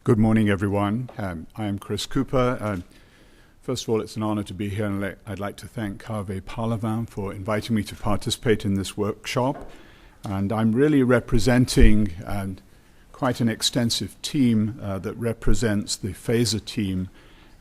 Good morning, everyone. I am Chris Cooper. First of all, it's an honor to be here, and I'd like to thank Harvey Pahlavan for inviting me to participate in this workshop. And I'm really representing quite an extensive team that represents the PHASER team.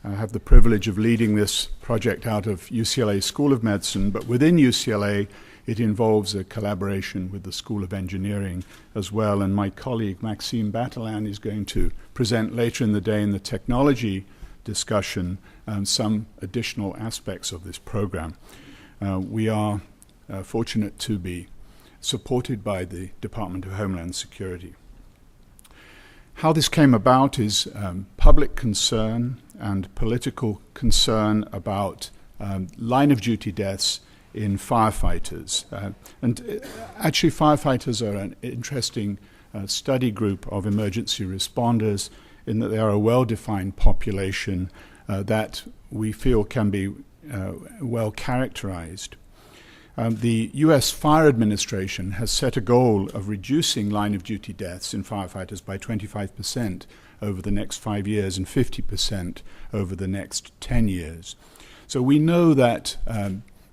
I have the privilege of leading this project out of UCLA School of Medicine, but within UCLA, it involves a collaboration with the School of Engineering as well. And my colleague, Maxime Batalan, is going to present later in the day in the technology discussion some additional aspects of this program. We are fortunate to be supported by the Department of Homeland Security. How this came about is public concern and political concern about line-of-duty deaths in firefighters. Actually, firefighters are an interesting study group of emergency responders in that they are a well-defined population that we feel can be well characterized. The U.S. Fire Administration has set a goal of reducing line-of-duty deaths in firefighters by 25% over the next 5 years and 50% over the next 10 years. So we know that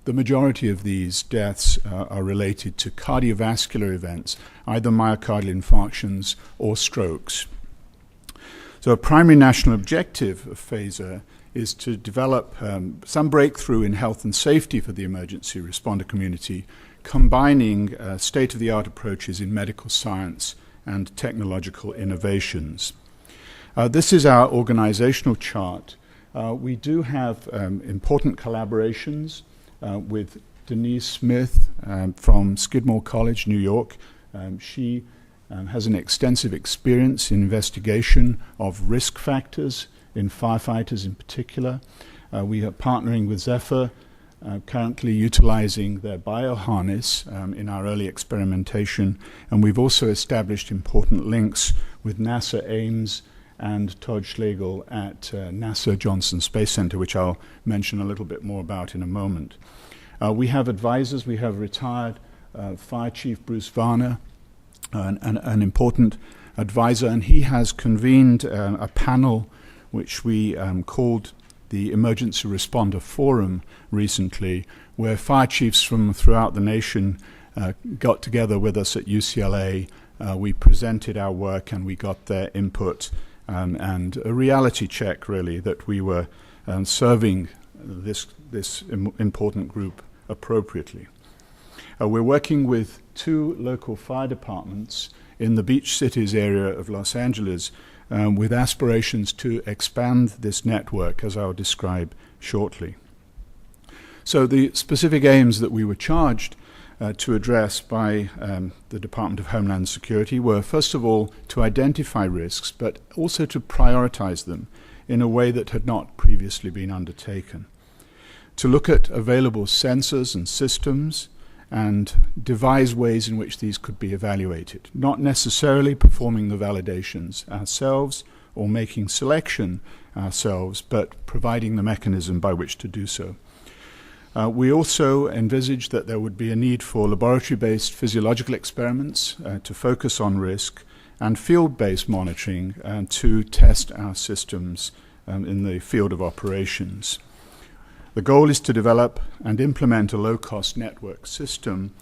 the majority of these deaths are related to cardiovascular events, either myocardial infarctions or strokes. So a primary national objective of PHASER is to develop some breakthrough in health and safety for the emergency responder community, combining state-of-the-art approaches in medical science and technological innovations. This is our organizational chart. We do have important collaborations with Denise Smith from Skidmore College, New York. She has an extensive experience in investigation of risk factors in firefighters in particular. We are partnering with Zephyr, currently utilizing their bioharness in our early experimentation, and we've also established important links with NASA Ames and Todd Schlegel at NASA Johnson Space Center, which I'll mention a little bit more about in a moment. We have advisors. We have retired Fire Chief Bruce Varner, an important advisor, and he has convened a panel which we called the Emergency Responder Forum recently, where fire chiefs from throughout the nation got together with us at UCLA. We presented our work and we got their input and a reality check, really, that we were serving this important group appropriately. We're working with 2 local fire departments in the Beach Cities area of Los Angeles with aspirations to expand this network, as I'll describe shortly. So the specific aims that we were charged to address by the Department of Homeland Security were, first of all, to identify risks, but also to prioritize them in a way that had not previously been undertaken. To look at available sensors and systems and devise ways in which these could be evaluated, not necessarily performing the validations ourselves or making selection ourselves, but providing the mechanism by which to do so. We also envisaged that there would be a need for laboratory-based physiological experiments to focus on risk and field-based monitoring to test our systems in the field of operations. The goal is to develop and implement a low-cost network system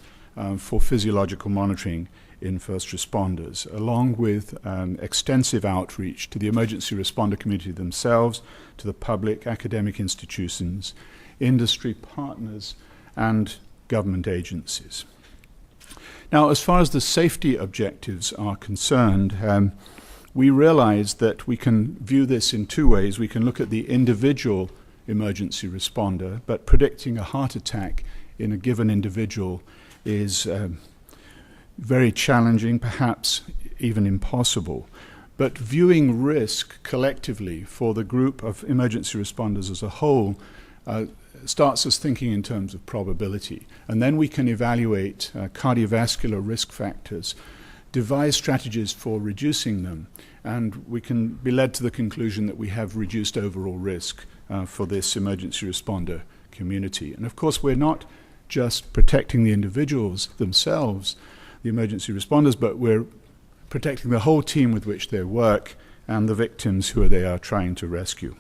for physiological monitoring in first responders, along with extensive outreach to the emergency responder community themselves, to the public, academic institutions, industry partners, and government agencies. Now, as far as the safety objectives are concerned, we realize that we can view this in 2 ways. We can look at the individual emergency responder, but predicting a heart attack in a given individual is very challenging, perhaps even impossible. But viewing risk collectively for the group of emergency responders as a whole starts us thinking in terms of probability. And then we can evaluate cardiovascular risk factors, devise strategies for reducing them, and we can be led to the conclusion that we have reduced overall risk for this emergency responder community. And of course, we're not just protecting the individuals themselves, the emergency responders, but we're protecting the whole team with which they work and the victims who they are trying to rescue.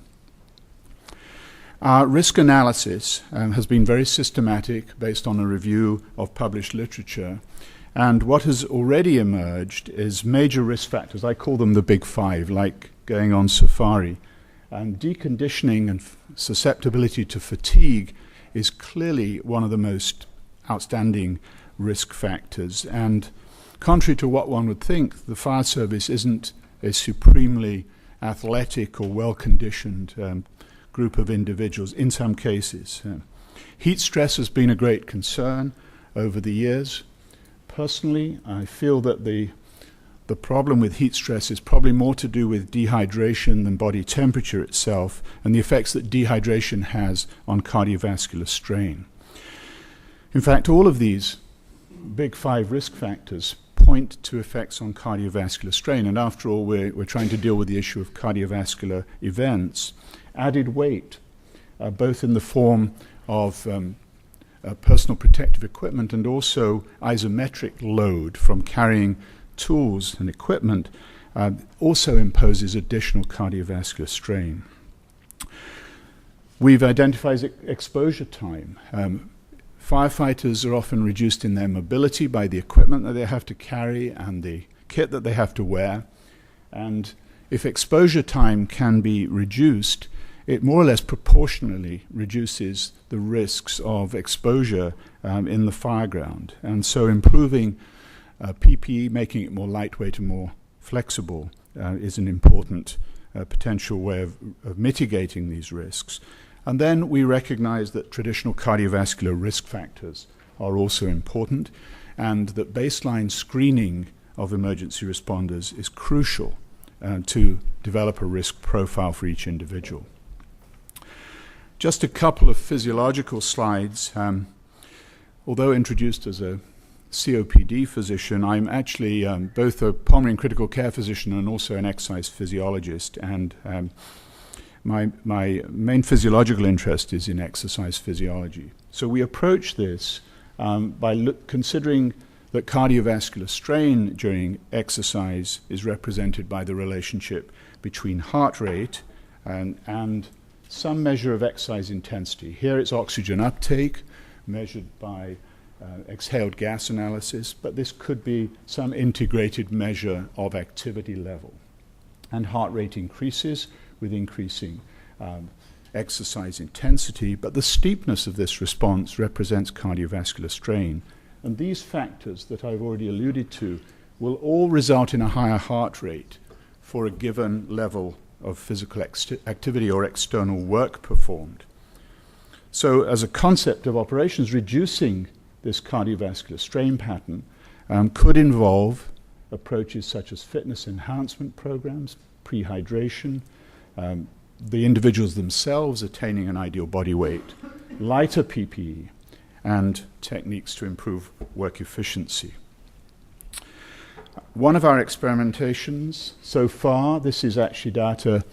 Our risk analysis has been very systematic, based on a review of published literature. And what has already emerged is major risk factors. I call them the big five, like going on safari. And deconditioning and susceptibility to fatigue is clearly one of the most outstanding risk factors. And contrary to what one would think, the fire service isn't a supremely athletic or well-conditioned group of individuals in some cases. Heat stress has been a great concern over the years. Personally, I feel that the problem with heat stress is probably more to do with dehydration than body temperature itself, and the effects that dehydration has on cardiovascular strain. In fact, all of these big five risk factors point to effects on cardiovascular strain, and after all, we're trying to deal with the issue of cardiovascular events. Added weight, both in the form of personal protective equipment and also isometric load from carrying tools and equipment, also imposes additional cardiovascular strain. We've identified exposure time. Firefighters are often reduced in their mobility by the equipment that they have to carry and the kit that they have to wear. And if exposure time can be reduced, it more or less proportionally reduces the risks of exposure in the fireground. And so improving PPE, making it more lightweight and more flexible, is an important potential way of mitigating these risks. And then we recognize that traditional cardiovascular risk factors are also important, and that baseline screening of emergency responders is crucial to develop a risk profile for each individual. Just a couple of physiological slides. Although introduced as a COPD physician, I'm actually both a pulmonary and critical care physician and also an exercise physiologist. And my main physiological interest is in exercise physiology. So we approach this by considering that cardiovascular strain during exercise is represented by the relationship between heart rate and some measure of exercise intensity. Here it's oxygen uptake, measured by exhaled gas analysis, but this could be some integrated measure of activity level. And heart rate increases with increasing exercise intensity, but the steepness of this response represents cardiovascular strain. And these factors that I've already alluded to will all result in a higher heart rate for a given level of physical activity or external work performed. So as a concept of operations, reducing this cardiovascular strain pattern could involve approaches such as fitness enhancement programs, prehydration, the individuals themselves attaining an ideal body weight, lighter PPE, and techniques to improve work efficiency. One of our experimentations so far, this is actually data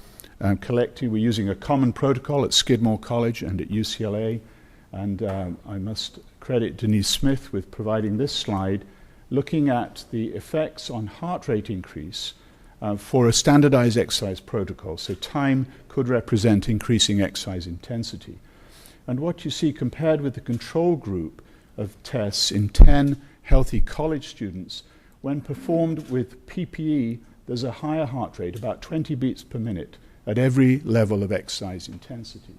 collected. We're using a common protocol at Skidmore College and at UCLA, and I must credit Denise Smith with providing this slide, looking at the effects on heart rate increase for a standardized exercise protocol. So time could represent increasing exercise intensity. And what you see compared with the control group of tests in 10 healthy college students, when performed with PPE, there's a higher heart rate, about 20 beats per minute, at every level of exercise intensity.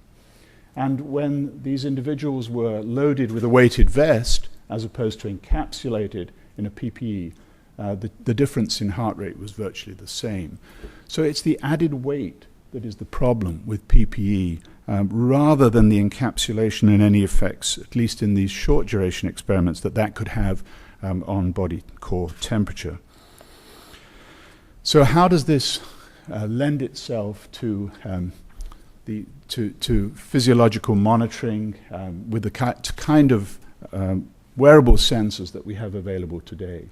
And when these individuals were loaded with a weighted vest, as opposed to encapsulated in a PPE, the difference in heart rate was virtually the same. So it's the added weight that is the problem with PPE, rather than the encapsulation and any effects, at least in these short duration experiments, that could have on body core temperature. So how does this lend itself to physiological monitoring with the kind of wearable sensors that we have available today?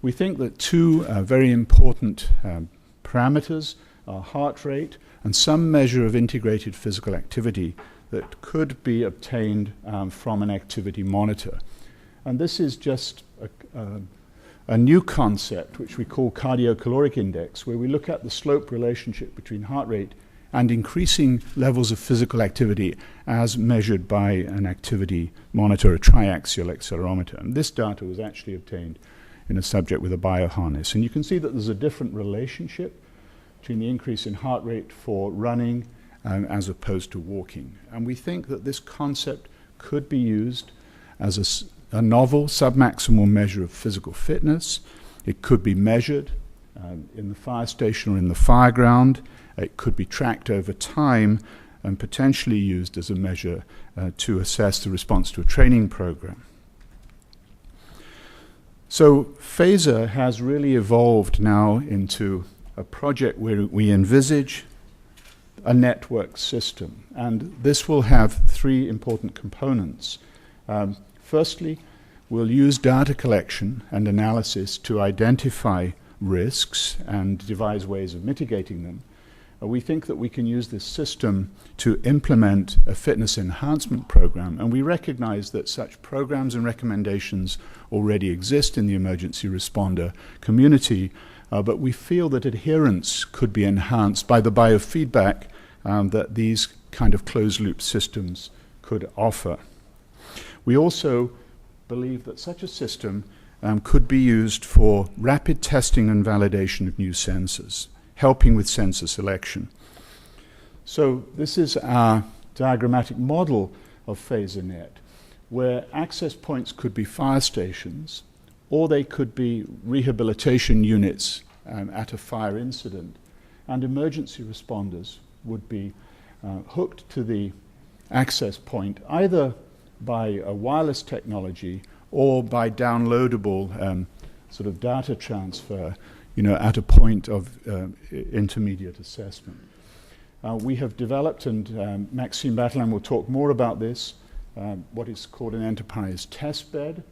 We think that two very important parameters are heart rate and some measure of integrated physical activity that could be obtained from an activity monitor. And this is just a new concept which we call Cardiocaloric index, where we look at the slope relationship between heart rate and increasing levels of physical activity as measured by an activity monitor, a triaxial accelerometer. And this data was actually obtained in a subject with a bioharness. And you can see that there's a different relationship between the increase in heart rate for running as opposed to walking. And we think that this concept could be used as a novel submaximal measure of physical fitness. It could be measured in the fire station or in the fireground. It could be tracked over time and potentially used as a measure to assess the response to a training program. So PHASER has really evolved now into a project where we envisage a network system. And this will have three important components. Firstly, we'll use data collection and analysis to identify risks and devise ways of mitigating them. We think that we can use this system to implement a fitness enhancement program, and we recognize that such programs and recommendations already exist in the emergency responder community, but we feel that adherence could be enhanced by the biofeedback that these kind of closed-loop systems could offer. We also believe that such a system could be used for rapid testing and validation of new sensors, helping with sensor selection. So this is our diagrammatic model of PHASERnet, where access points could be fire stations, or they could be rehabilitation units at a fire incident, and emergency responders would be hooked to the access point either by a wireless technology or by downloadable sort of data transfer, at a point of intermediate assessment. We have developed, and Maxime Batelin will talk more about this, what is called an enterprise test bed,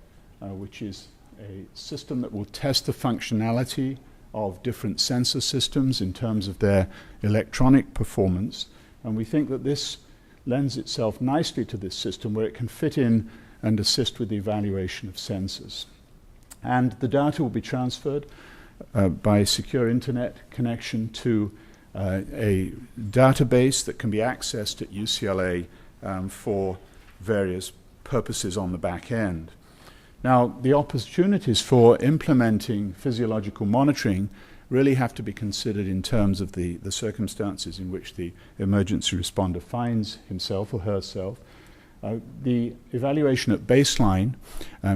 which is a system that will test the functionality of different sensor systems in terms of their electronic performance. And we think that this lends itself nicely to this system where it can fit in and assist with the evaluation of sensors. And the data will be transferred by a secure internet connection to a database that can be accessed at UCLA for various purposes on the back end. Now, the opportunities for implementing physiological monitoring really have to be considered in terms of the circumstances in which the emergency responder finds himself or herself. The evaluation at baseline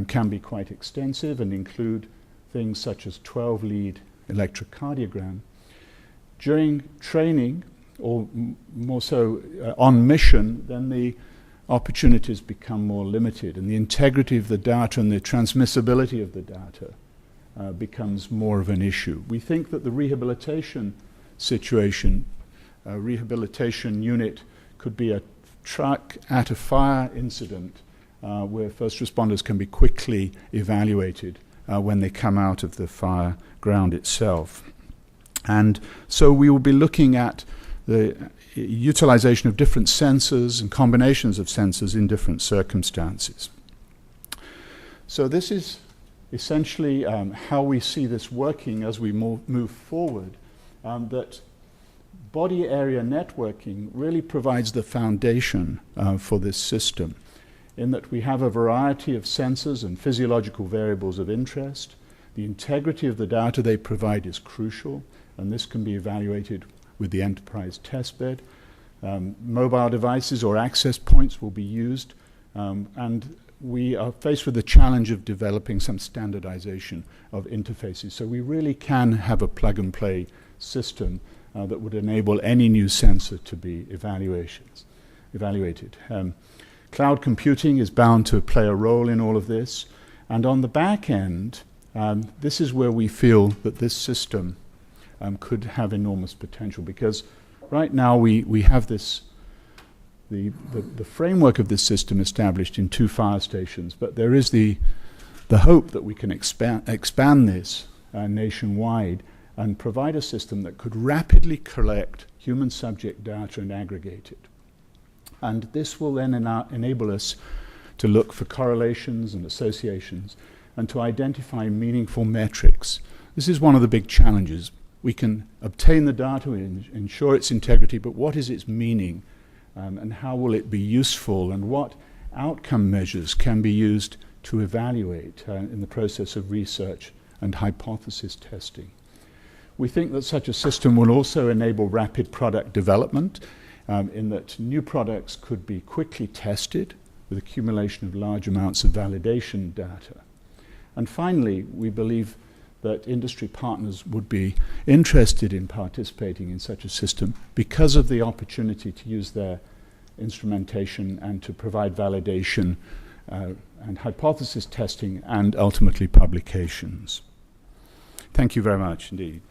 can be quite extensive and include things such as 12-lead electrocardiogram. During training, or more so on mission, then the opportunities become more limited, and the integrity of the data and the transmissibility of the data becomes more of an issue. We think that the rehabilitation situation, a rehabilitation unit could be a truck at a fire incident where first responders can be quickly evaluated when they come out of the fire ground itself. And so we will be looking at the utilization of different sensors and combinations of sensors in different circumstances. So this is essentially how we see this working as we move forward, that body area networking really provides the foundation for this system, in that we have a variety of sensors and physiological variables of interest. The integrity of the data they provide is crucial, and this can be evaluated with the enterprise testbed. Mobile devices or access points will be used, and we are faced with the challenge of developing some standardization of interfaces. So we really can have a plug-and-play system that would enable any new sensor to be evaluated. Cloud computing is bound to play a role in all of this. And on the back end, this is where we feel that this system could have enormous potential, because right now we have this, the framework of this system established in 2 fire stations, but there is the hope that we can expand this nationwide and provide a system that could rapidly collect human subject data and aggregate it. And this will then enable us to look for correlations and associations and to identify meaningful metrics. This is one of the big challenges. We can obtain the data, we ensure its integrity, but what is its meaning, and how will it be useful, and what outcome measures can be used to evaluate in the process of research and hypothesis testing. We think that such a system will also enable rapid product development, in that new products could be quickly tested with accumulation of large amounts of validation data. And finally, we believe that industry partners would be interested in participating in such a system because of the opportunity to use their instrumentation and to provide validation and hypothesis testing and ultimately publications. Thank you very much indeed.